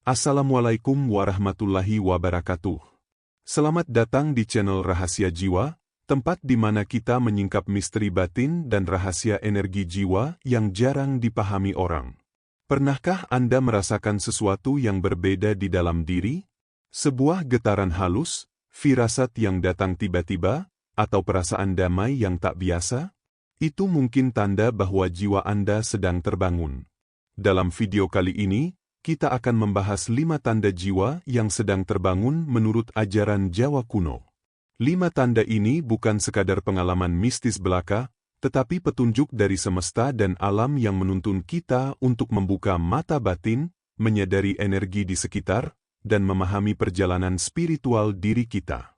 Assalamualaikum warahmatullahi wabarakatuh. Selamat datang di channel Rahasia Jiwa, tempat di mana kita menyingkap misteri batin dan rahasia energi jiwa yang jarang dipahami orang. Pernahkah Anda merasakan sesuatu yang berbeda di dalam diri? Sebuah getaran halus, firasat yang datang tiba-tiba, atau perasaan damai yang tak biasa? Itu mungkin tanda bahwa jiwa Anda sedang terbangun. Dalam video kali ini, kita akan membahas 5 tanda jiwa yang sedang terbangun menurut ajaran Jawa kuno. 5 tanda ini bukan sekadar pengalaman mistis belaka, tetapi petunjuk dari semesta dan alam yang menuntun kita untuk membuka mata batin, menyadari energi di sekitar, dan memahami perjalanan spiritual diri kita.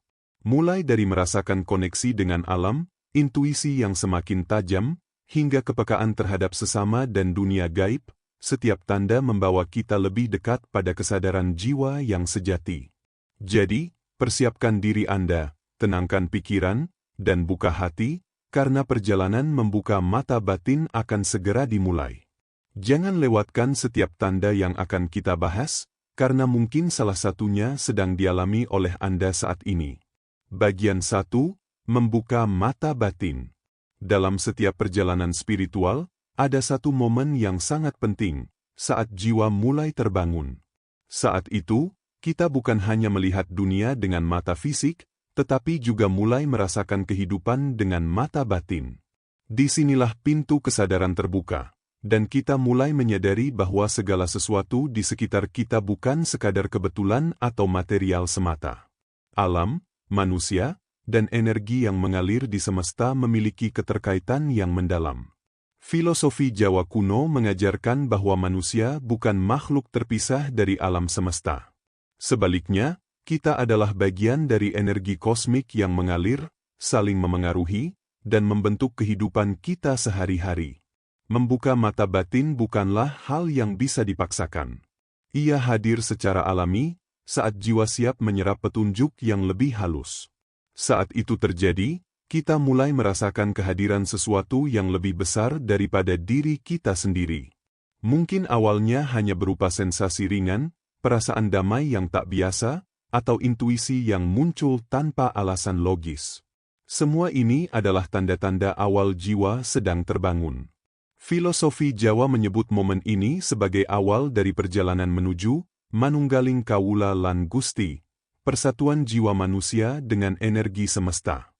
Mulai dari merasakan koneksi dengan alam, intuisi yang semakin tajam, hingga kepekaan terhadap sesama dan dunia gaib, setiap tanda membawa kita lebih dekat pada kesadaran jiwa yang sejati. Jadi, persiapkan diri Anda, tenangkan pikiran, dan buka hati, karena perjalanan membuka mata batin akan segera dimulai. Jangan lewatkan setiap tanda yang akan kita bahas, karena mungkin salah satunya sedang dialami oleh Anda saat ini. Bagian 1. Membuka mata batin. Dalam setiap perjalanan spiritual, ada satu momen yang sangat penting, saat jiwa mulai terbangun. Saat itu, kita bukan hanya melihat dunia dengan mata fisik, tetapi juga mulai merasakan kehidupan dengan mata batin. Disinilah pintu kesadaran terbuka, dan kita mulai menyadari bahwa segala sesuatu di sekitar kita bukan sekadar kebetulan atau material semata. Alam, manusia, dan energi yang mengalir di semesta memiliki keterkaitan yang mendalam. Filosofi Jawa kuno mengajarkan bahwa manusia bukan makhluk terpisah dari alam semesta. Sebaliknya, kita adalah bagian dari energi kosmik yang mengalir, saling memengaruhi, dan membentuk kehidupan kita sehari-hari. Membuka mata batin bukanlah hal yang bisa dipaksakan. Ia hadir secara alami, saat jiwa siap menyerap petunjuk yang lebih halus. Saat itu terjadi, kita mulai merasakan kehadiran sesuatu yang lebih besar daripada diri kita sendiri. Mungkin awalnya hanya berupa sensasi ringan, perasaan damai yang tak biasa, atau intuisi yang muncul tanpa alasan logis. Semua ini adalah tanda-tanda awal jiwa sedang terbangun. Filosofi Jawa menyebut momen ini sebagai awal dari perjalanan menuju manunggaling kawula lan Gusti, persatuan jiwa manusia dengan energi semesta.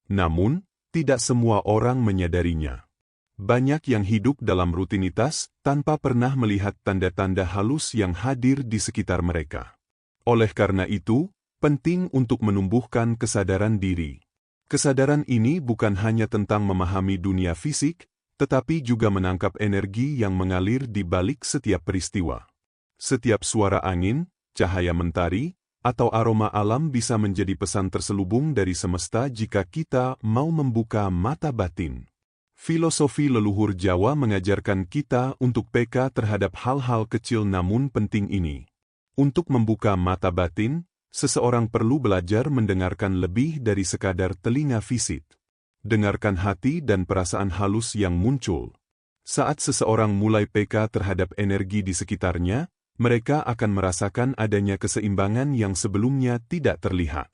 Namun, tidak semua orang menyadarinya. Banyak yang hidup dalam rutinitas tanpa pernah melihat tanda-tanda halus yang hadir di sekitar mereka. Oleh karena itu, penting untuk menumbuhkan kesadaran diri. Kesadaran ini bukan hanya tentang memahami dunia fisik, tetapi juga menangkap energi yang mengalir di balik setiap peristiwa. Setiap suara angin, cahaya mentari, atau aroma alam bisa menjadi pesan terselubung dari semesta jika kita mau membuka mata batin. Filosofi leluhur Jawa mengajarkan kita untuk peka terhadap hal-hal kecil namun penting ini. Untuk membuka mata batin, seseorang perlu belajar mendengarkan lebih dari sekadar telinga fisik. Dengarkan hati dan perasaan halus yang muncul. Saat seseorang mulai peka terhadap energi di sekitarnya, mereka akan merasakan adanya keseimbangan yang sebelumnya tidak terlihat.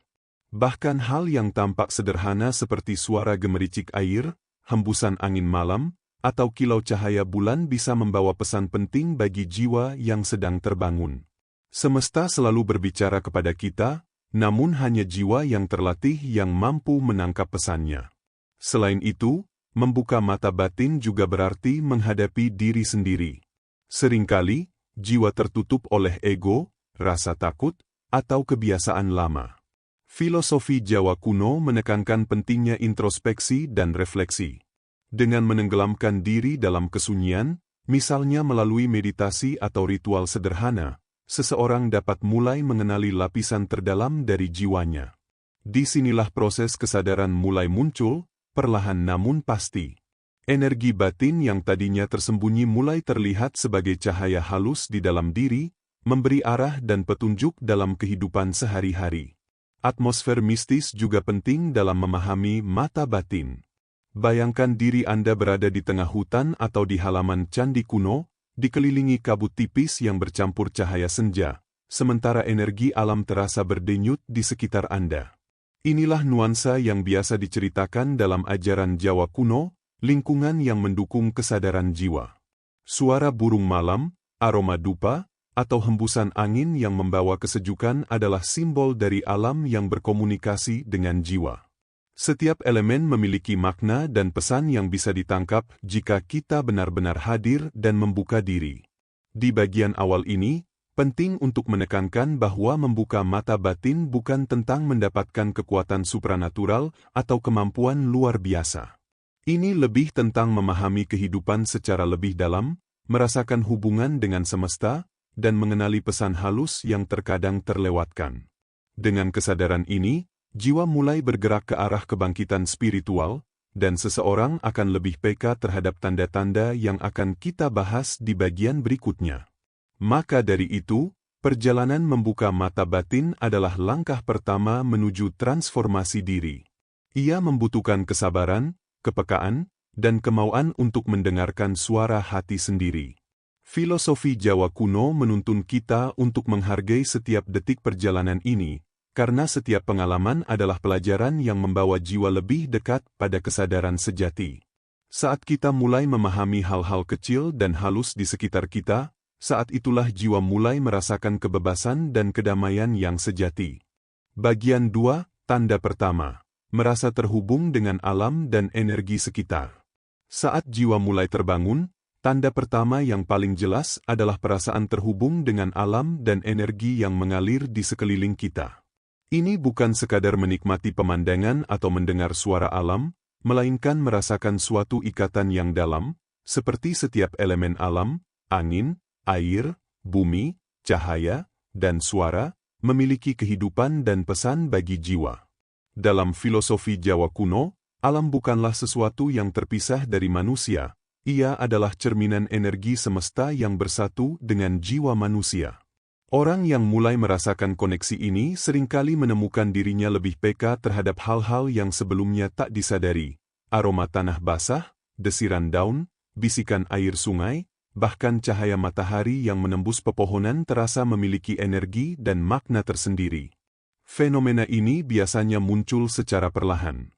Bahkan hal yang tampak sederhana seperti suara gemericik air, hembusan angin malam, atau kilau cahaya bulan bisa membawa pesan penting bagi jiwa yang sedang terbangun. Semesta selalu berbicara kepada kita, namun hanya jiwa yang terlatih yang mampu menangkap pesannya. Selain itu, membuka mata batin juga berarti menghadapi diri sendiri. Seringkali, jiwa tertutup oleh ego, rasa takut, atau kebiasaan lama. Filosofi Jawa kuno menekankan pentingnya introspeksi dan refleksi. Dengan menenggelamkan diri dalam kesunyian, misalnya melalui meditasi atau ritual sederhana, seseorang dapat mulai mengenali lapisan terdalam dari jiwanya. Disinilah proses kesadaran mulai muncul, perlahan namun pasti. Energi batin yang tadinya tersembunyi mulai terlihat sebagai cahaya halus di dalam diri, memberi arah dan petunjuk dalam kehidupan sehari-hari. Atmosfer mistis juga penting dalam memahami mata batin. Bayangkan diri Anda berada di tengah hutan atau di halaman candi kuno, dikelilingi kabut tipis yang bercampur cahaya senja, sementara energi alam terasa berdenyut di sekitar Anda. Inilah nuansa yang biasa diceritakan dalam ajaran Jawa kuno, lingkungan yang mendukung kesadaran jiwa. Suara burung malam, aroma dupa, atau hembusan angin yang membawa kesejukan adalah simbol dari alam yang berkomunikasi dengan jiwa. Setiap elemen memiliki makna dan pesan yang bisa ditangkap jika kita benar-benar hadir dan membuka diri. Di bagian awal ini, penting untuk menekankan bahwa membuka mata batin bukan tentang mendapatkan kekuatan supranatural atau kemampuan luar biasa. Ini lebih tentang memahami kehidupan secara lebih dalam, merasakan hubungan dengan semesta, dan mengenali pesan halus yang terkadang terlewatkan. Dengan kesadaran ini, jiwa mulai bergerak ke arah kebangkitan spiritual, dan seseorang akan lebih peka terhadap tanda-tanda yang akan kita bahas di bagian berikutnya. Maka dari itu, perjalanan membuka mata batin adalah langkah pertama menuju transformasi diri. Ia membutuhkan kesabaran, kepekaan, dan kemauan untuk mendengarkan suara hati sendiri. Filosofi Jawa kuno menuntun kita untuk menghargai setiap detik perjalanan ini, karena setiap pengalaman adalah pelajaran yang membawa jiwa lebih dekat pada kesadaran sejati. Saat kita mulai memahami hal-hal kecil dan halus di sekitar kita, saat itulah jiwa mulai merasakan kebebasan dan kedamaian yang sejati. Bagian 2, tanda pertama. Merasa terhubung dengan alam dan energi sekitar. Saat jiwa mulai terbangun, tanda pertama yang paling jelas adalah perasaan terhubung dengan alam dan energi yang mengalir di sekeliling kita. Ini bukan sekadar menikmati pemandangan atau mendengar suara alam, melainkan merasakan suatu ikatan yang dalam, seperti setiap elemen alam, angin, air, bumi, cahaya, dan suara, memiliki kehidupan dan pesan bagi jiwa. Dalam filosofi Jawa kuno, alam bukanlah sesuatu yang terpisah dari manusia, ia adalah cerminan energi semesta yang bersatu dengan jiwa manusia. Orang yang mulai merasakan koneksi ini seringkali menemukan dirinya lebih peka terhadap hal-hal yang sebelumnya tak disadari. Aroma tanah basah, desiran daun, bisikan air sungai, bahkan cahaya matahari yang menembus pepohonan terasa memiliki energi dan makna tersendiri. Fenomena ini biasanya muncul secara perlahan.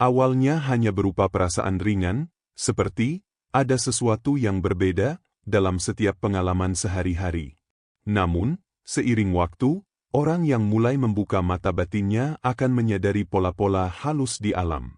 Awalnya hanya berupa perasaan ringan, seperti ada sesuatu yang berbeda dalam setiap pengalaman sehari-hari. Namun, seiring waktu, orang yang mulai membuka mata batinnya akan menyadari pola-pola halus di alam.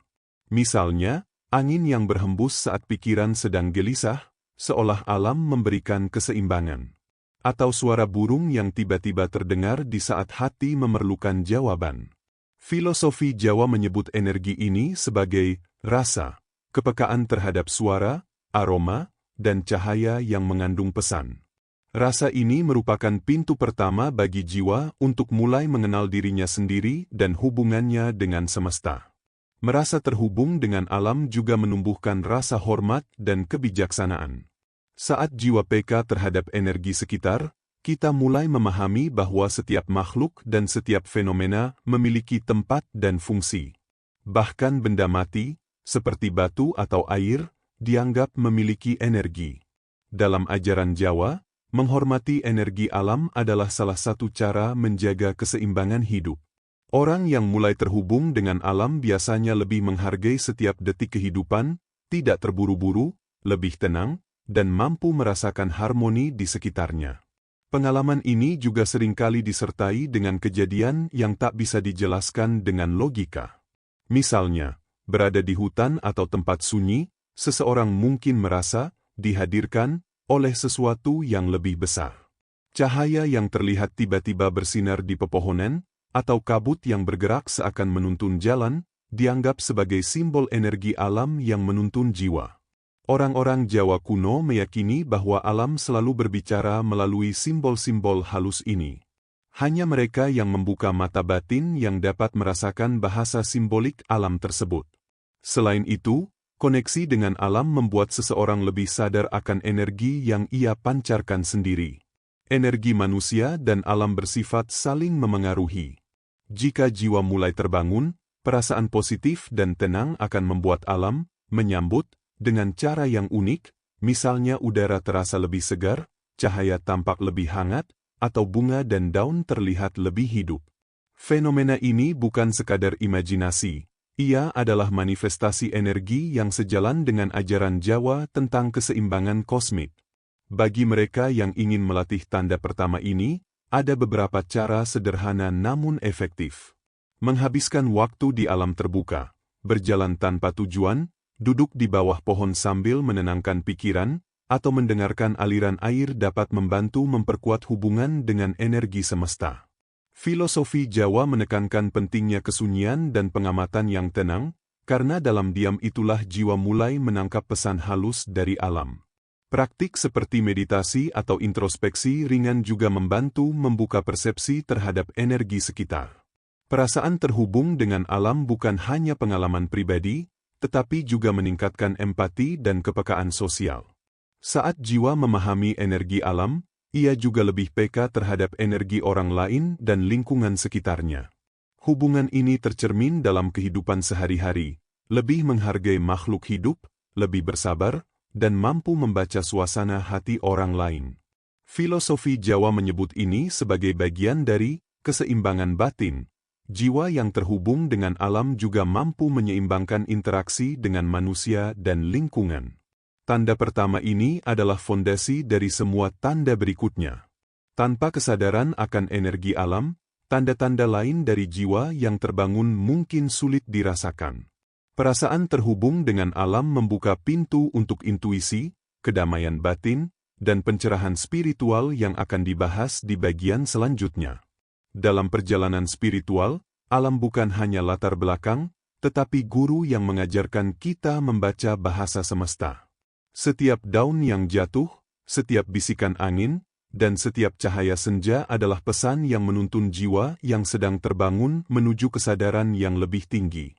Misalnya, angin yang berhembus saat pikiran sedang gelisah, seolah alam memberikan keseimbangan. Atau suara burung yang tiba-tiba terdengar di saat hati memerlukan jawaban. Filosofi Jawa menyebut energi ini sebagai rasa, kepekaan terhadap suara, aroma, dan cahaya yang mengandung pesan. Rasa ini merupakan pintu pertama bagi jiwa untuk mulai mengenal dirinya sendiri dan hubungannya dengan semesta. Merasa terhubung dengan alam juga menumbuhkan rasa hormat dan kebijaksanaan. Saat jiwa peka terhadap energi sekitar, kita mulai memahami bahwa setiap makhluk dan setiap fenomena memiliki tempat dan fungsi. Bahkan benda mati, seperti batu atau air, dianggap memiliki energi. Dalam ajaran Jawa, menghormati energi alam adalah salah satu cara menjaga keseimbangan hidup. Orang yang mulai terhubung dengan alam biasanya lebih menghargai setiap detik kehidupan, tidak terburu-buru, lebih tenang, dan mampu merasakan harmoni di sekitarnya. Pengalaman ini juga seringkali disertai dengan kejadian yang tak bisa dijelaskan dengan logika. Misalnya, berada di hutan atau tempat sunyi, seseorang mungkin merasa dihadirkan oleh sesuatu yang lebih besar. Cahaya yang terlihat tiba-tiba bersinar di pepohonan, atau kabut yang bergerak seakan menuntun jalan, dianggap sebagai simbol energi alam yang menuntun jiwa. Orang-orang Jawa kuno meyakini bahwa alam selalu berbicara melalui simbol-simbol halus ini. Hanya mereka yang membuka mata batin yang dapat merasakan bahasa simbolik alam tersebut. Selain itu, koneksi dengan alam membuat seseorang lebih sadar akan energi yang ia pancarkan sendiri. Energi manusia dan alam bersifat saling memengaruhi. Jika jiwa mulai terbangun, perasaan positif dan tenang akan membuat alam menyambut dengan cara yang unik, misalnya udara terasa lebih segar, cahaya tampak lebih hangat, atau bunga dan daun terlihat lebih hidup. Fenomena ini bukan sekadar imajinasi, ia adalah manifestasi energi yang sejalan dengan ajaran Jawa tentang keseimbangan kosmik. Bagi mereka yang ingin melatih tanda pertama ini, ada beberapa cara sederhana namun efektif. Menghabiskan waktu di alam terbuka, berjalan tanpa tujuan, duduk di bawah pohon sambil menenangkan pikiran, atau mendengarkan aliran air dapat membantu memperkuat hubungan dengan energi semesta. Filosofi Jawa menekankan pentingnya kesunyian dan pengamatan yang tenang, karena dalam diam itulah jiwa mulai menangkap pesan halus dari alam. Praktik seperti meditasi atau introspeksi ringan juga membantu membuka persepsi terhadap energi sekitar. Perasaan terhubung dengan alam bukan hanya pengalaman pribadi, tetapi juga meningkatkan empati dan kepekaan sosial. Saat jiwa memahami energi alam, ia juga lebih peka terhadap energi orang lain dan lingkungan sekitarnya. Hubungan ini tercermin dalam kehidupan sehari-hari, lebih menghargai makhluk hidup, lebih bersabar, dan mampu membaca suasana hati orang lain. Filosofi Jawa menyebut ini sebagai bagian dari keseimbangan batin. Jiwa yang terhubung dengan alam juga mampu menyeimbangkan interaksi dengan manusia dan lingkungan. Tanda pertama ini adalah fondasi dari semua tanda berikutnya. Tanpa kesadaran akan energi alam, tanda-tanda lain dari jiwa yang terbangun mungkin sulit dirasakan. Perasaan terhubung dengan alam membuka pintu untuk intuisi, kedamaian batin, dan pencerahan spiritual yang akan dibahas di bagian selanjutnya. Dalam perjalanan spiritual, alam bukan hanya latar belakang, tetapi guru yang mengajarkan kita membaca bahasa semesta. Setiap daun yang jatuh, setiap bisikan angin, dan setiap cahaya senja adalah pesan yang menuntun jiwa yang sedang terbangun menuju kesadaran yang lebih tinggi.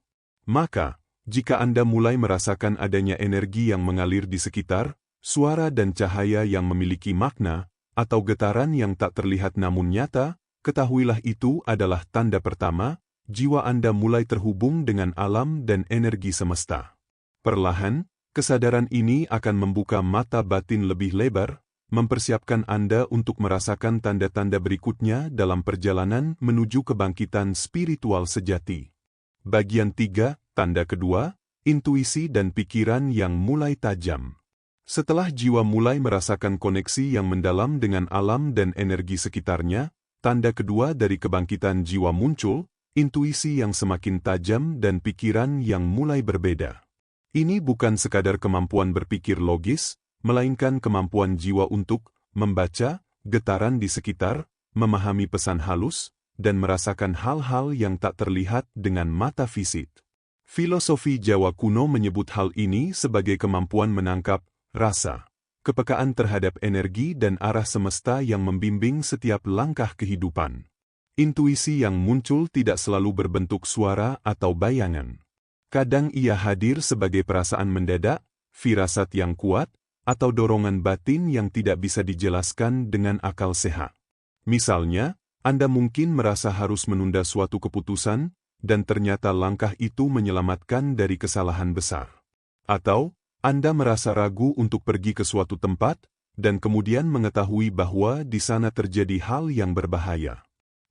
Maka, jika Anda mulai merasakan adanya energi yang mengalir di sekitar, suara dan cahaya yang memiliki makna, atau getaran yang tak terlihat namun nyata, ketahuilah itu adalah tanda pertama, jiwa Anda mulai terhubung dengan alam dan energi semesta. Perlahan, kesadaran ini akan membuka mata batin lebih lebar, mempersiapkan Anda untuk merasakan tanda-tanda berikutnya dalam perjalanan menuju kebangkitan spiritual sejati. Bagian 3, tanda kedua, intuisi dan pikiran yang mulai tajam. Setelah jiwa mulai merasakan koneksi yang mendalam dengan alam dan energi sekitarnya, tanda kedua dari kebangkitan jiwa muncul, intuisi yang semakin tajam dan pikiran yang mulai berbeda. Ini bukan sekadar kemampuan berpikir logis, melainkan kemampuan jiwa untuk membaca getaran di sekitar, memahami pesan halus, dan merasakan hal-hal yang tak terlihat dengan mata fisik. Filosofi Jawa kuno menyebut hal ini sebagai kemampuan menangkap rasa, kepekaan terhadap energi dan arah semesta yang membimbing setiap langkah kehidupan. Intuisi yang muncul tidak selalu berbentuk suara atau bayangan. Kadang ia hadir sebagai perasaan mendadak, firasat yang kuat, atau dorongan batin yang tidak bisa dijelaskan dengan akal sehat. Misalnya, Anda mungkin merasa harus menunda suatu keputusan, dan ternyata langkah itu menyelamatkan dari kesalahan besar. Atau, Anda merasa ragu untuk pergi ke suatu tempat, dan kemudian mengetahui bahwa di sana terjadi hal yang berbahaya.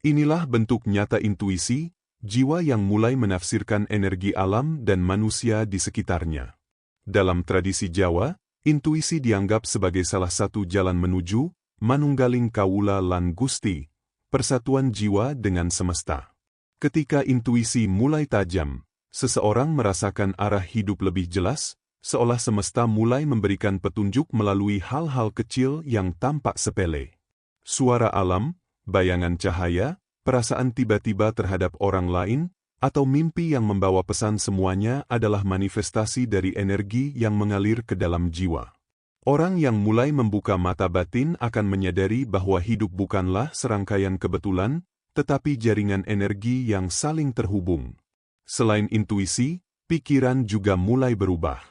Inilah bentuk nyata intuisi, jiwa yang mulai menafsirkan energi alam dan manusia di sekitarnya. Dalam tradisi Jawa, intuisi dianggap sebagai salah satu jalan menuju manunggaling kawula lan Gusti, persatuan jiwa dengan semesta. Ketika intuisi mulai tajam, seseorang merasakan arah hidup lebih jelas, seolah semesta mulai memberikan petunjuk melalui hal-hal kecil yang tampak sepele. Suara alam, bayangan cahaya, perasaan tiba-tiba terhadap orang lain, atau mimpi yang membawa pesan semuanya adalah manifestasi dari energi yang mengalir ke dalam jiwa. Orang yang mulai membuka mata batin akan menyadari bahwa hidup bukanlah serangkaian kebetulan, tetapi jaringan energi yang saling terhubung. Selain intuisi, pikiran juga mulai berubah.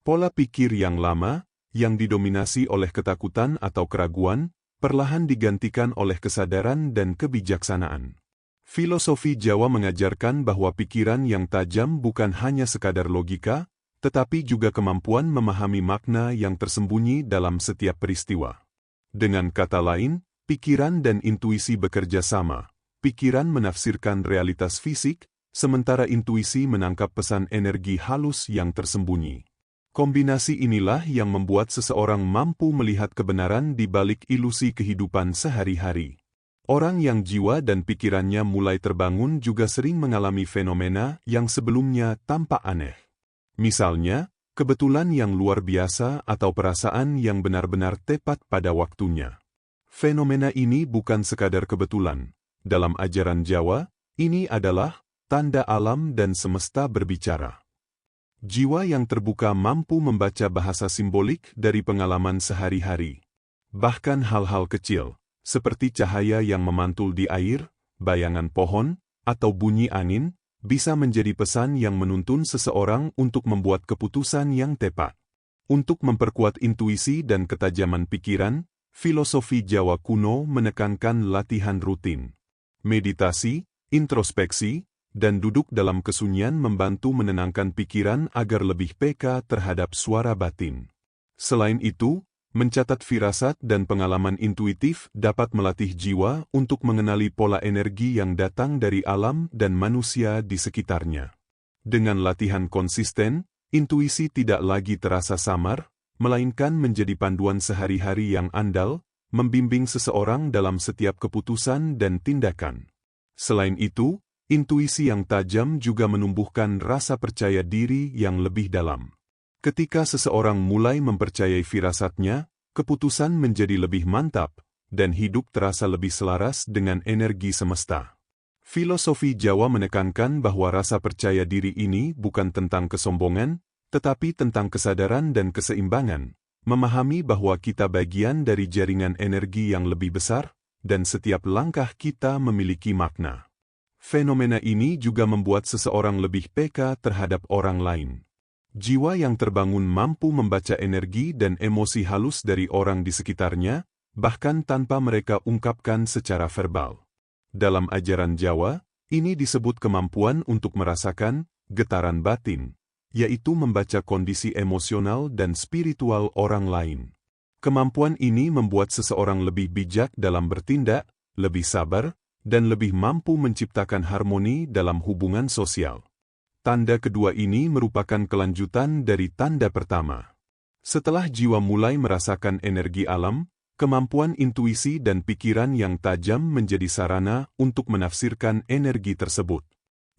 Pola pikir yang lama, yang didominasi oleh ketakutan atau keraguan, perlahan digantikan oleh kesadaran dan kebijaksanaan. Filosofi Jawa mengajarkan bahwa pikiran yang tajam bukan hanya sekadar logika, tetapi juga kemampuan memahami makna yang tersembunyi dalam setiap peristiwa. Dengan kata lain, Pikiran dan intuisi bekerja sama. Pikiran menafsirkan realitas fisik, sementara intuisi menangkap pesan energi halus yang tersembunyi. Kombinasi inilah yang membuat seseorang mampu melihat kebenaran di balik ilusi kehidupan sehari-hari. Orang yang jiwa dan pikirannya mulai terbangun juga sering mengalami fenomena yang sebelumnya tampak aneh. Misalnya, kebetulan yang luar biasa atau perasaan yang benar-benar tepat pada waktunya. Fenomena ini bukan sekadar kebetulan. Dalam ajaran Jawa, ini adalah tanda alam dan semesta berbicara. Jiwa yang terbuka mampu membaca bahasa simbolik dari pengalaman sehari-hari. Bahkan hal-hal kecil, seperti cahaya yang memantul di air, bayangan pohon, atau bunyi angin, bisa menjadi pesan yang menuntun seseorang untuk membuat keputusan yang tepat. Untuk memperkuat intuisi dan ketajaman pikiran, filosofi Jawa kuno menekankan latihan rutin. Meditasi, introspeksi, dan duduk dalam kesunyian membantu menenangkan pikiran agar lebih peka terhadap suara batin. Selain itu, mencatat firasat dan pengalaman intuitif dapat melatih jiwa untuk mengenali pola energi yang datang dari alam dan manusia di sekitarnya. Dengan latihan konsisten, intuisi tidak lagi terasa samar, melainkan menjadi panduan sehari-hari yang andal, membimbing seseorang dalam setiap keputusan dan tindakan. Selain itu, intuisi yang tajam juga menumbuhkan rasa percaya diri yang lebih dalam. Ketika seseorang mulai mempercayai firasatnya, keputusan menjadi lebih mantap, dan hidup terasa lebih selaras dengan energi semesta. Filosofi Jawa menekankan bahwa rasa percaya diri ini bukan tentang kesombongan, tetapi tentang kesadaran dan keseimbangan, memahami bahwa kita bagian dari jaringan energi yang lebih besar, dan setiap langkah kita memiliki makna. Fenomena ini juga membuat seseorang lebih peka terhadap orang lain. Jiwa yang terbangun mampu membaca energi dan emosi halus dari orang di sekitarnya, bahkan tanpa mereka ungkapkan secara verbal. Dalam ajaran Jawa, ini disebut kemampuan untuk merasakan getaran batin, yaitu membaca kondisi emosional dan spiritual orang lain. Kemampuan ini membuat seseorang lebih bijak dalam bertindak, lebih sabar, dan lebih mampu menciptakan harmoni dalam hubungan sosial. Tanda kedua ini merupakan kelanjutan dari tanda pertama. Setelah jiwa mulai merasakan energi alam, kemampuan intuisi dan pikiran yang tajam menjadi sarana untuk menafsirkan energi tersebut.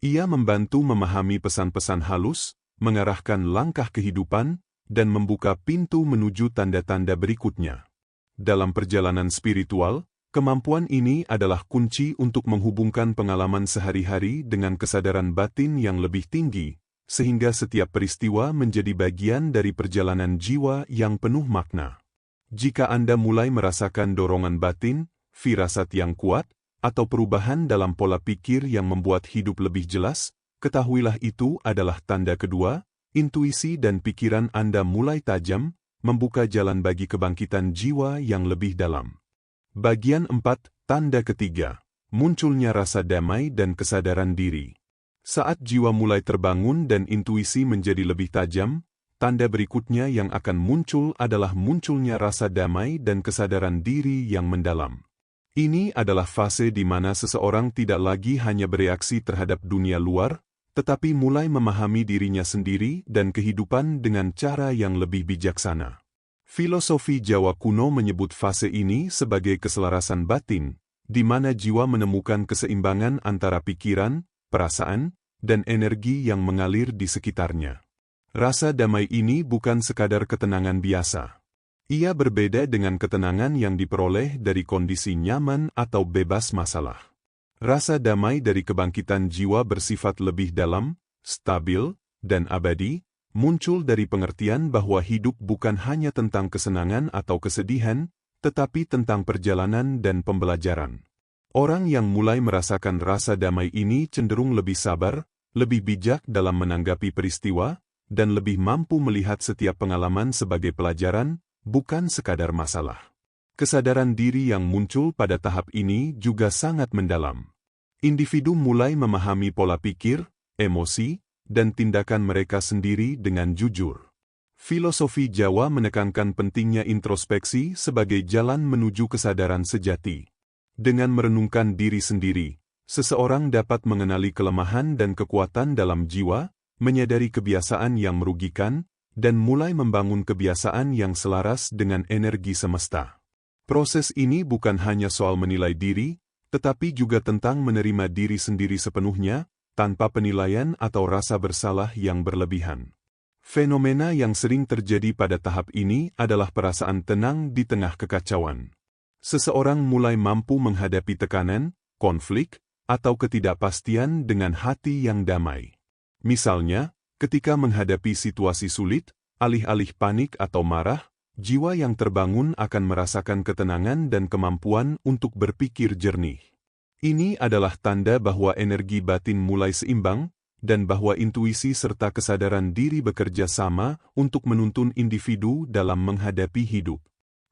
Ia membantu memahami pesan-pesan halus, mengarahkan langkah kehidupan, dan membuka pintu menuju tanda-tanda berikutnya. Dalam perjalanan spiritual, kemampuan ini adalah kunci untuk menghubungkan pengalaman sehari-hari dengan kesadaran batin yang lebih tinggi, sehingga setiap peristiwa menjadi bagian dari perjalanan jiwa yang penuh makna. Jika Anda mulai merasakan dorongan batin, firasat yang kuat, atau perubahan dalam pola pikir yang membuat hidup lebih jelas, ketahuilah itu adalah tanda kedua, intuisi dan pikiran Anda mulai tajam, membuka jalan bagi kebangkitan jiwa yang lebih dalam. Bagian 4, tanda ketiga, munculnya rasa damai dan kesadaran diri. Saat jiwa mulai terbangun dan intuisi menjadi lebih tajam, tanda berikutnya yang akan muncul adalah munculnya rasa damai dan kesadaran diri yang mendalam. Ini adalah fase di mana seseorang tidak lagi hanya bereaksi terhadap dunia luar, tetapi mulai memahami dirinya sendiri dan kehidupan dengan cara yang lebih bijaksana. Filosofi Jawa kuno menyebut fase ini sebagai keselarasan batin, di mana jiwa menemukan keseimbangan antara pikiran, perasaan, dan energi yang mengalir di sekitarnya. Rasa damai ini bukan sekadar ketenangan biasa. Ia berbeda dengan ketenangan yang diperoleh dari kondisi nyaman atau bebas masalah. Rasa damai dari kebangkitan jiwa bersifat lebih dalam, stabil, dan abadi, muncul dari pengertian bahwa hidup bukan hanya tentang kesenangan atau kesedihan, tetapi tentang perjalanan dan pembelajaran. Orang yang mulai merasakan rasa damai ini cenderung lebih sabar, lebih bijak dalam menanggapi peristiwa, dan lebih mampu melihat setiap pengalaman sebagai pelajaran, bukan sekadar masalah. Kesadaran diri yang muncul pada tahap ini juga sangat mendalam. Individu mulai memahami pola pikir, emosi, dan tindakan mereka sendiri dengan jujur. Filosofi Jawa menekankan pentingnya introspeksi sebagai jalan menuju kesadaran sejati. Dengan merenungkan diri sendiri, seseorang dapat mengenali kelemahan dan kekuatan dalam jiwa, menyadari kebiasaan yang merugikan, dan mulai membangun kebiasaan yang selaras dengan energi semesta. Proses ini bukan hanya soal menilai diri, tetapi juga tentang menerima diri sendiri sepenuhnya, tanpa penilaian atau rasa bersalah yang berlebihan. Fenomena yang sering terjadi pada tahap ini adalah perasaan tenang di tengah kekacauan. Seseorang mulai mampu menghadapi tekanan, konflik, atau ketidakpastian dengan hati yang damai. Misalnya, ketika menghadapi situasi sulit, alih-alih panik atau marah, jiwa yang terbangun akan merasakan ketenangan dan kemampuan untuk berpikir jernih. Ini adalah tanda bahwa energi batin mulai seimbang, dan bahwa intuisi serta kesadaran diri bekerja sama untuk menuntun individu dalam menghadapi hidup.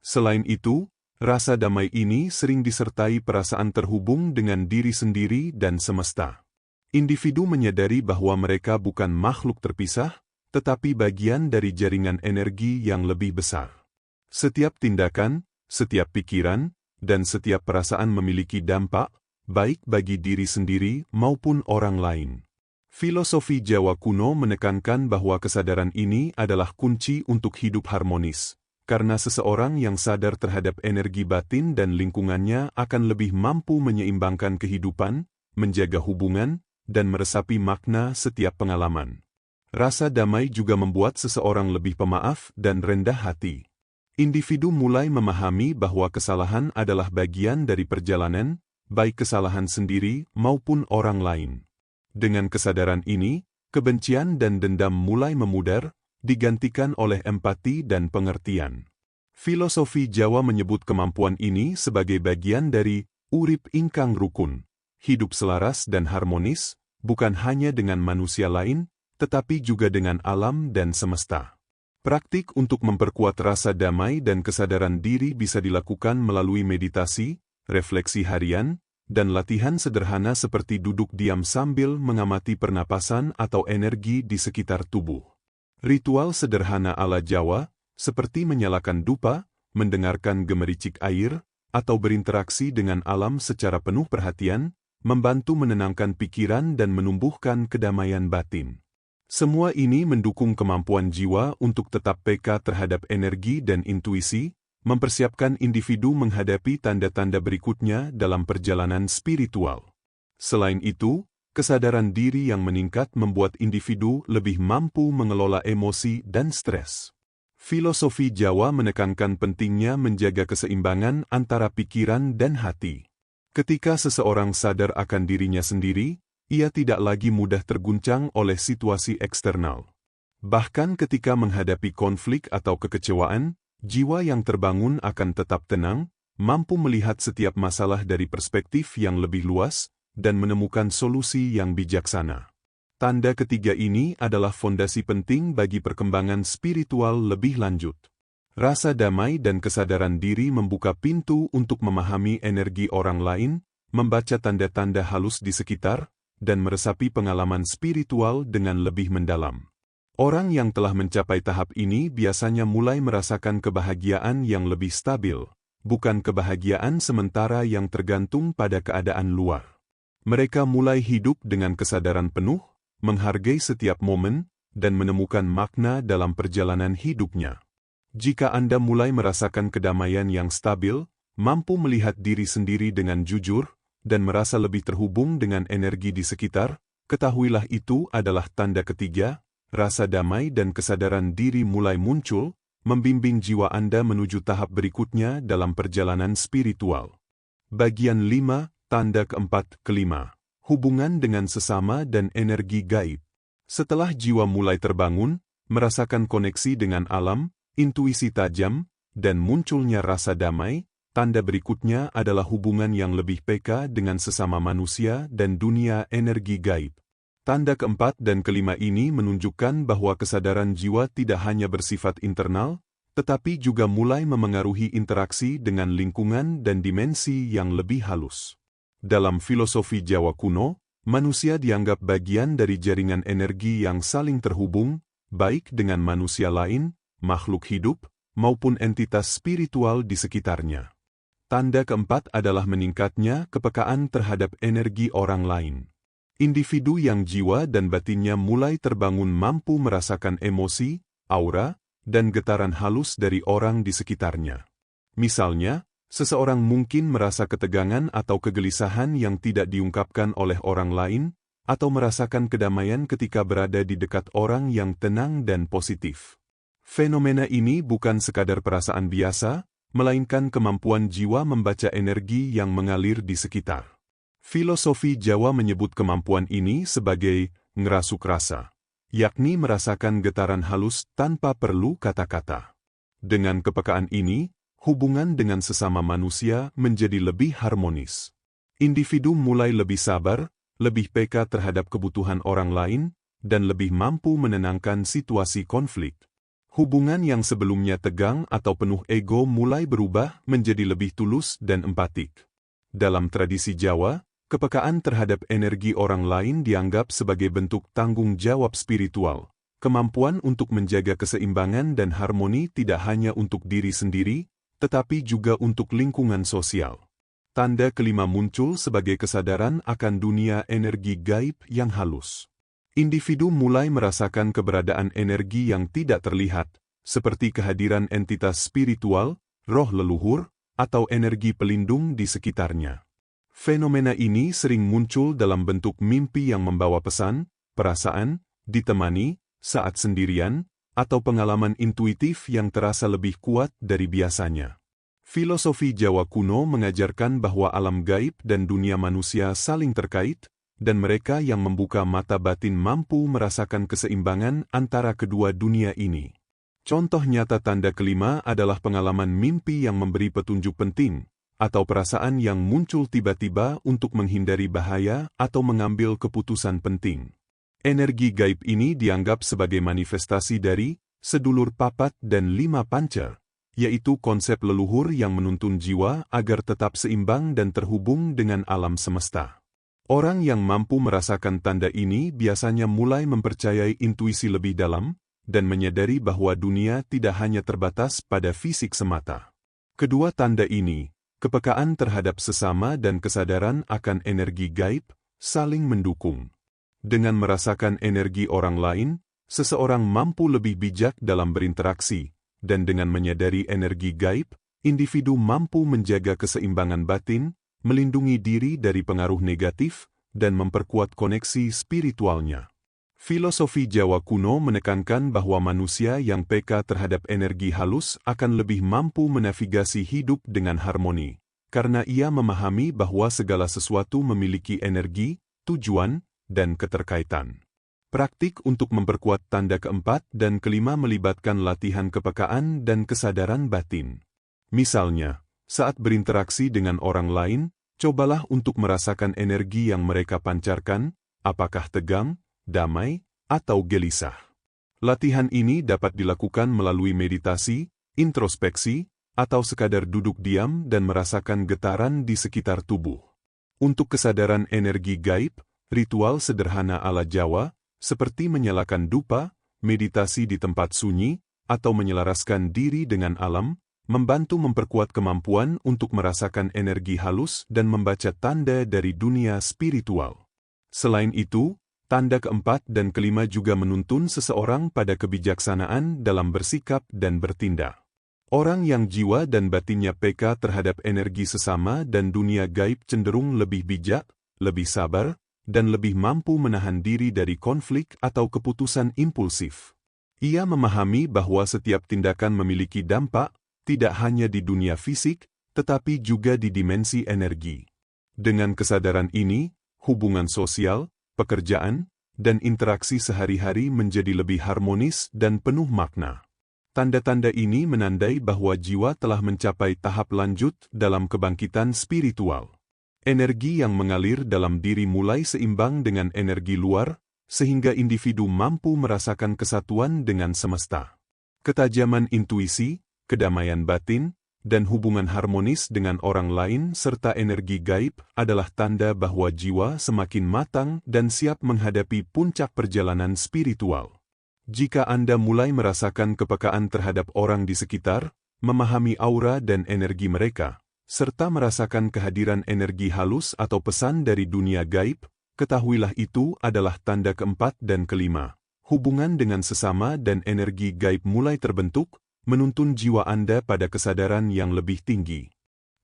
Selain itu, rasa damai ini sering disertai perasaan terhubung dengan diri sendiri dan semesta. Individu menyadari bahwa mereka bukan makhluk terpisah, tetapi bagian dari jaringan energi yang lebih besar. Setiap tindakan, setiap pikiran, dan setiap perasaan memiliki dampak, baik bagi diri sendiri maupun orang lain. Filosofi Jawa kuno menekankan bahwa kesadaran ini adalah kunci untuk hidup harmonis, karena seseorang yang sadar terhadap energi batin dan lingkungannya akan lebih mampu menyeimbangkan kehidupan, menjaga hubungan, dan meresapi makna setiap pengalaman. Rasa damai juga membuat seseorang lebih pemaaf dan rendah hati. Individu mulai memahami bahwa kesalahan adalah bagian dari perjalanan, baik kesalahan sendiri maupun orang lain. Dengan kesadaran ini, kebencian dan dendam mulai memudar, digantikan oleh empati dan pengertian. Filosofi Jawa menyebut kemampuan ini sebagai bagian dari urip ingkang rukun. Hidup selaras dan harmonis, bukan hanya dengan manusia lain, tetapi juga dengan alam dan semesta. Praktik untuk memperkuat rasa damai dan kesadaran diri bisa dilakukan melalui meditasi, refleksi harian, dan latihan sederhana seperti duduk diam sambil mengamati pernapasan atau energi di sekitar tubuh. Ritual sederhana ala Jawa, seperti menyalakan dupa, mendengarkan gemericik air, atau berinteraksi dengan alam secara penuh perhatian, membantu menenangkan pikiran dan menumbuhkan kedamaian batin. Semua ini mendukung kemampuan jiwa untuk tetap peka terhadap energi dan intuisi, mempersiapkan individu menghadapi tanda-tanda berikutnya dalam perjalanan spiritual. Selain itu, kesadaran diri yang meningkat membuat individu lebih mampu mengelola emosi dan stres. Filosofi Jawa menekankan pentingnya menjaga keseimbangan antara pikiran dan hati. Ketika seseorang sadar akan dirinya sendiri, ia tidak lagi mudah terguncang oleh situasi eksternal. Bahkan ketika menghadapi konflik atau kekecewaan, jiwa yang terbangun akan tetap tenang, mampu melihat setiap masalah dari perspektif yang lebih luas, dan menemukan solusi yang bijaksana. Tanda ketiga ini adalah fondasi penting bagi perkembangan spiritual lebih lanjut. Rasa damai dan kesadaran diri membuka pintu untuk memahami energi orang lain, membaca tanda-tanda halus di sekitar, dan meresapi pengalaman spiritual dengan lebih mendalam. Orang yang telah mencapai tahap ini biasanya mulai merasakan kebahagiaan yang lebih stabil, bukan kebahagiaan sementara yang tergantung pada keadaan luar. Mereka mulai hidup dengan kesadaran penuh, menghargai setiap momen, dan menemukan makna dalam perjalanan hidupnya. Jika Anda mulai merasakan kedamaian yang stabil, mampu melihat diri sendiri dengan jujur, dan merasa lebih terhubung dengan energi di sekitar, ketahuilah itu adalah tanda ketiga, rasa damai dan kesadaran diri mulai muncul, membimbing jiwa Anda menuju tahap berikutnya dalam perjalanan spiritual. Bagian 5, tanda keempat, kelima. Hubungan dengan sesama dan energi gaib. Setelah jiwa mulai terbangun, merasakan koneksi dengan alam, intuisi tajam, dan munculnya rasa damai, tanda berikutnya adalah hubungan yang lebih peka dengan sesama manusia dan dunia energi gaib. Tanda keempat dan kelima ini menunjukkan bahwa kesadaran jiwa tidak hanya bersifat internal, tetapi juga mulai memengaruhi interaksi dengan lingkungan dan dimensi yang lebih halus. Dalam filosofi Jawa kuno, manusia dianggap bagian dari jaringan energi yang saling terhubung, baik dengan manusia lain, makhluk hidup, maupun entitas spiritual di sekitarnya. Tanda keempat adalah meningkatnya kepekaan terhadap energi orang lain. Individu yang jiwa dan batinnya mulai terbangun mampu merasakan emosi, aura, dan getaran halus dari orang di sekitarnya. Misalnya, seseorang mungkin merasa ketegangan atau kegelisahan yang tidak diungkapkan oleh orang lain, atau merasakan kedamaian ketika berada di dekat orang yang tenang dan positif. Fenomena ini bukan sekadar perasaan biasa, melainkan kemampuan jiwa membaca energi yang mengalir di sekitar. Filosofi Jawa menyebut kemampuan ini sebagai ngerasuk rasa, yakni merasakan getaran halus tanpa perlu kata-kata. Dengan kepekaan ini, hubungan dengan sesama manusia menjadi lebih harmonis. Individu mulai lebih sabar, lebih peka terhadap kebutuhan orang lain, dan lebih mampu menenangkan situasi konflik. Hubungan yang sebelumnya tegang atau penuh ego mulai berubah menjadi lebih tulus dan empatik. Dalam tradisi Jawa, kepekaan terhadap energi orang lain dianggap sebagai bentuk tanggung jawab spiritual. Kemampuan untuk menjaga keseimbangan dan harmoni tidak hanya untuk diri sendiri, tetapi juga untuk lingkungan sosial. Tanda kelima muncul sebagai kesadaran akan dunia energi gaib yang halus. Individu mulai merasakan keberadaan energi yang tidak terlihat, seperti kehadiran entitas spiritual, roh leluhur, atau energi pelindung di sekitarnya. Fenomena ini sering muncul dalam bentuk mimpi yang membawa pesan, perasaan, ditemani, saat sendirian, atau pengalaman intuitif yang terasa lebih kuat dari biasanya. Filosofi Jawa kuno mengajarkan bahwa alam gaib dan dunia manusia saling terkait, dan mereka yang membuka mata batin mampu merasakan keseimbangan antara kedua dunia ini. Contoh nyata tanda kelima adalah pengalaman mimpi yang memberi petunjuk penting, atau perasaan yang muncul tiba-tiba untuk menghindari bahaya atau mengambil keputusan penting. Energi gaib ini dianggap sebagai manifestasi dari sedulur papat dan lima panca, yaitu konsep leluhur yang menuntun jiwa agar tetap seimbang dan terhubung dengan alam semesta. Orang yang mampu merasakan tanda ini biasanya mulai mempercayai intuisi lebih dalam, dan menyadari bahwa dunia tidak hanya terbatas pada fisik semata. Kedua tanda ini, kepekaan terhadap sesama dan kesadaran akan energi gaib, saling mendukung. Dengan merasakan energi orang lain, seseorang mampu lebih bijak dalam berinteraksi, dan dengan menyadari energi gaib, individu mampu menjaga keseimbangan batin, melindungi diri dari pengaruh negatif, dan memperkuat koneksi spiritualnya. Filosofi Jawa kuno menekankan bahwa manusia yang peka terhadap energi halus akan lebih mampu menavigasi hidup dengan harmoni, karena ia memahami bahwa segala sesuatu memiliki energi, tujuan, dan keterkaitan. Praktik untuk memperkuat tanda keempat dan kelima melibatkan latihan kepekaan dan kesadaran batin. Misalnya, saat berinteraksi dengan orang lain, cobalah untuk merasakan energi yang mereka pancarkan, apakah tegang, damai, atau gelisah. Latihan ini dapat dilakukan melalui meditasi, introspeksi, atau sekadar duduk diam dan merasakan getaran di sekitar tubuh. Untuk kesadaran energi gaib, ritual sederhana ala Jawa, seperti menyalakan dupa, meditasi di tempat sunyi, atau menyelaraskan diri dengan alam, membantu memperkuat kemampuan untuk merasakan energi halus dan membaca tanda dari dunia spiritual. Selain itu, tanda keempat dan kelima juga menuntun seseorang pada kebijaksanaan dalam bersikap dan bertindak. Orang yang jiwa dan batinnya peka terhadap energi sesama dan dunia gaib cenderung lebih bijak, lebih sabar, dan lebih mampu menahan diri dari konflik atau keputusan impulsif. Ia memahami bahwa setiap tindakan memiliki dampak, tidak hanya di dunia fisik, tetapi juga di dimensi energi. Dengan kesadaran ini, hubungan sosial, pekerjaan, dan interaksi sehari-hari menjadi lebih harmonis dan penuh makna. Tanda-tanda ini menandai bahwa jiwa telah mencapai tahap lanjut dalam kebangkitan spiritual. Energi yang mengalir dalam diri mulai seimbang dengan energi luar, sehingga individu mampu merasakan kesatuan dengan semesta. Ketajaman intuisi, kedamaian batin, dan hubungan harmonis dengan orang lain serta energi gaib adalah tanda bahwa jiwa semakin matang dan siap menghadapi puncak perjalanan spiritual. Jika Anda mulai merasakan kepekaan terhadap orang di sekitar, memahami aura dan energi mereka, serta merasakan kehadiran energi halus atau pesan dari dunia gaib, ketahuilah itu adalah tanda keempat dan kelima. Hubungan dengan sesama dan energi gaib mulai terbentuk, menuntun jiwa Anda pada kesadaran yang lebih tinggi.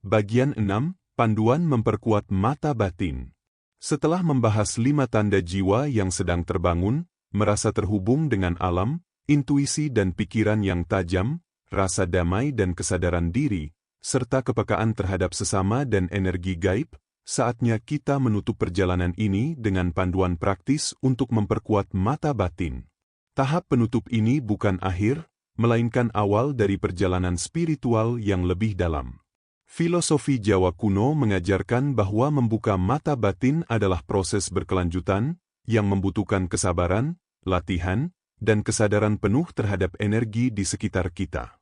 Bagian 6. Panduan memperkuat mata batin. Setelah membahas 5 tanda jiwa yang sedang terbangun, merasa terhubung dengan alam, intuisi dan pikiran yang tajam, rasa damai dan kesadaran diri, serta kepekaan terhadap sesama dan energi gaib, saatnya kita menutup perjalanan ini dengan panduan praktis untuk memperkuat mata batin. Tahap penutup ini bukan akhir, melainkan awal dari perjalanan spiritual yang lebih dalam. Filosofi Jawa kuno mengajarkan bahwa membuka mata batin adalah proses berkelanjutan, yang membutuhkan kesabaran, latihan, dan kesadaran penuh terhadap energi di sekitar kita.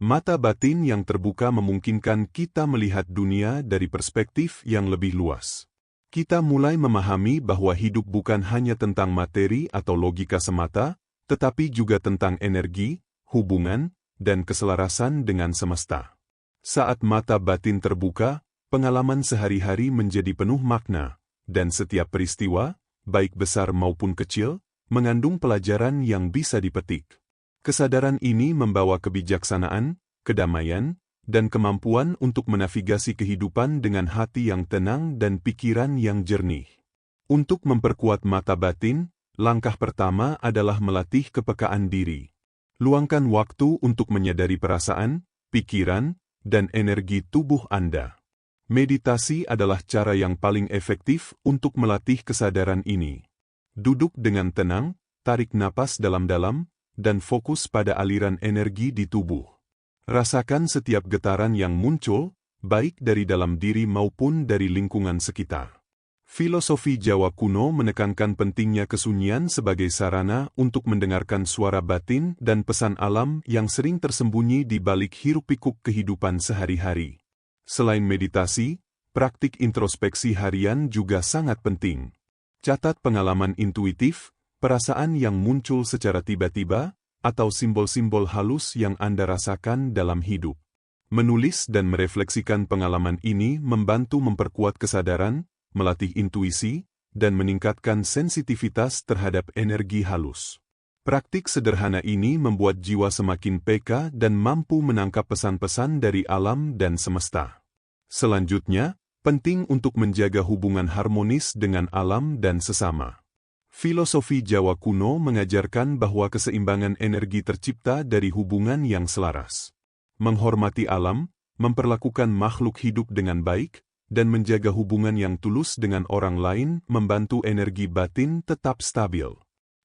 Mata batin yang terbuka memungkinkan kita melihat dunia dari perspektif yang lebih luas. Kita mulai memahami bahwa hidup bukan hanya tentang materi atau logika semata, tetapi juga tentang energi, hubungan, dan keselarasan dengan semesta. Saat mata batin terbuka, pengalaman sehari-hari menjadi penuh makna, dan setiap peristiwa, baik besar maupun kecil, mengandung pelajaran yang bisa dipetik. Kesadaran ini membawa kebijaksanaan, kedamaian, dan kemampuan untuk menavigasi kehidupan dengan hati yang tenang dan pikiran yang jernih. Untuk memperkuat mata batin, langkah pertama adalah melatih kepekaan diri. Luangkan waktu untuk menyadari perasaan, pikiran, dan energi tubuh Anda. Meditasi adalah cara yang paling efektif untuk melatih kesadaran ini. Duduk dengan tenang, tarik napas dalam-dalam, dan fokus pada aliran energi di tubuh. Rasakan setiap getaran yang muncul, baik dari dalam diri maupun dari lingkungan sekitar. Filosofi Jawa kuno menekankan pentingnya kesunyian sebagai sarana untuk mendengarkan suara batin dan pesan alam yang sering tersembunyi di balik hiruk-pikuk kehidupan sehari-hari. Selain meditasi, praktik introspeksi harian juga sangat penting. Catat pengalaman intuitif, perasaan yang muncul secara tiba-tiba, atau simbol-simbol halus yang Anda rasakan dalam hidup. Menulis dan merefleksikan pengalaman ini membantu memperkuat kesadaran, melatih intuisi, dan meningkatkan sensitivitas terhadap energi halus. Praktik sederhana ini membuat jiwa semakin peka dan mampu menangkap pesan-pesan dari alam dan semesta. Selanjutnya, penting untuk menjaga hubungan harmonis dengan alam dan sesama. Filosofi Jawa kuno mengajarkan bahwa keseimbangan energi tercipta dari hubungan yang selaras. Menghormati alam, memperlakukan makhluk hidup dengan baik, dan menjaga hubungan yang tulus dengan orang lain membantu energi batin tetap stabil.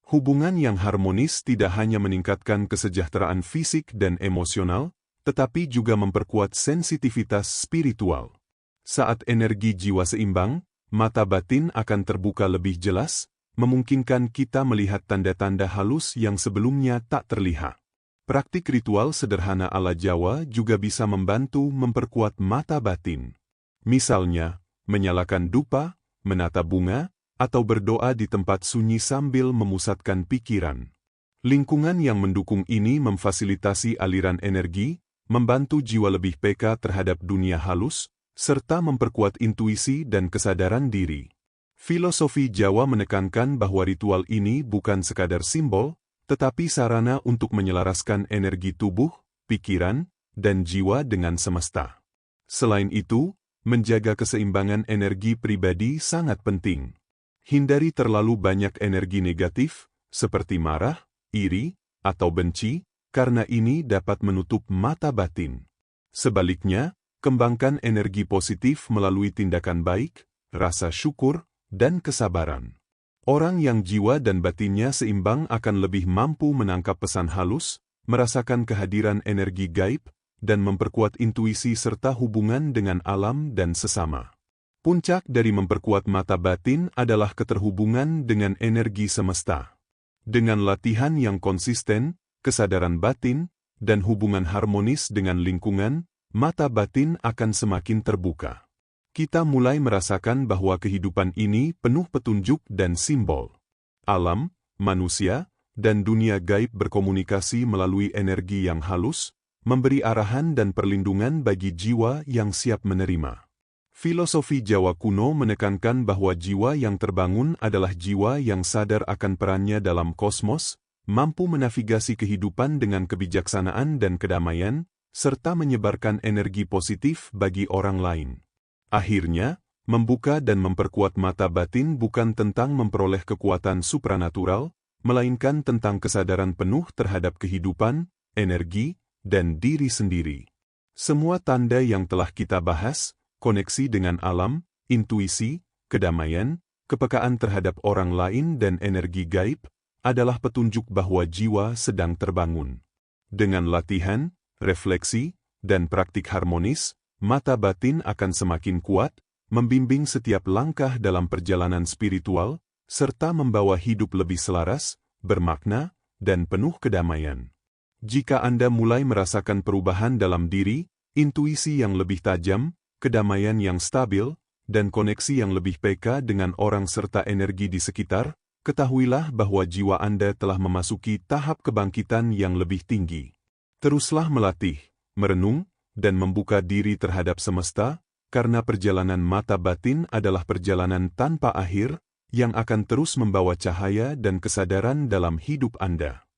Hubungan yang harmonis tidak hanya meningkatkan kesejahteraan fisik dan emosional, tetapi juga memperkuat sensitivitas spiritual. Saat energi jiwa seimbang, mata batin akan terbuka lebih jelas, memungkinkan kita melihat tanda-tanda halus yang sebelumnya tak terlihat. Praktik ritual sederhana ala Jawa juga bisa membantu memperkuat mata batin. Misalnya, menyalakan dupa, menata bunga, atau berdoa di tempat sunyi sambil memusatkan pikiran. Lingkungan yang mendukung ini memfasilitasi aliran energi, membantu jiwa lebih peka terhadap dunia halus, serta memperkuat intuisi dan kesadaran diri. Filosofi Jawa menekankan bahwa ritual ini bukan sekadar simbol, tetapi sarana untuk menyelaraskan energi tubuh, pikiran, dan jiwa dengan semesta. Selain itu, menjaga keseimbangan energi pribadi sangat penting. Hindari terlalu banyak energi negatif, seperti marah, iri, atau benci, karena ini dapat menutup mata batin. Sebaliknya, kembangkan energi positif melalui tindakan baik, rasa syukur, dan kesabaran. Orang yang jiwa dan batinnya seimbang akan lebih mampu menangkap pesan halus, merasakan kehadiran energi gaib, dan memperkuat intuisi serta hubungan dengan alam dan sesama. Puncak dari memperkuat mata batin adalah keterhubungan dengan energi semesta. Dengan latihan yang konsisten, kesadaran batin, dan hubungan harmonis dengan lingkungan, mata batin akan semakin terbuka. Kita mulai merasakan bahwa kehidupan ini penuh petunjuk dan simbol. Alam, manusia, dan dunia gaib berkomunikasi melalui energi yang halus, memberi arahan dan perlindungan bagi jiwa yang siap menerima. Filosofi Jawa kuno menekankan bahwa jiwa yang terbangun adalah jiwa yang sadar akan perannya dalam kosmos, mampu menavigasi kehidupan dengan kebijaksanaan dan kedamaian, serta menyebarkan energi positif bagi orang lain. Akhirnya, membuka dan memperkuat mata batin bukan tentang memperoleh kekuatan supranatural, melainkan tentang kesadaran penuh terhadap kehidupan, energi, dan diri sendiri. Semua tanda yang telah kita bahas, koneksi dengan alam, intuisi, kedamaian, kepekaan terhadap orang lain dan energi gaib, adalah petunjuk bahwa jiwa sedang terbangun. Dengan latihan, refleksi, dan praktik harmonis, mata batin akan semakin kuat, membimbing setiap langkah dalam perjalanan spiritual, serta membawa hidup lebih selaras, bermakna, dan penuh kedamaian. Jika Anda mulai merasakan perubahan dalam diri, intuisi yang lebih tajam, kedamaian yang stabil, dan koneksi yang lebih peka dengan orang serta energi di sekitar, ketahuilah bahwa jiwa Anda telah memasuki tahap kebangkitan yang lebih tinggi. Teruslah melatih, merenung, dan membuka diri terhadap semesta, karena perjalanan mata batin adalah perjalanan tanpa akhir, yang akan terus membawa cahaya dan kesadaran dalam hidup Anda.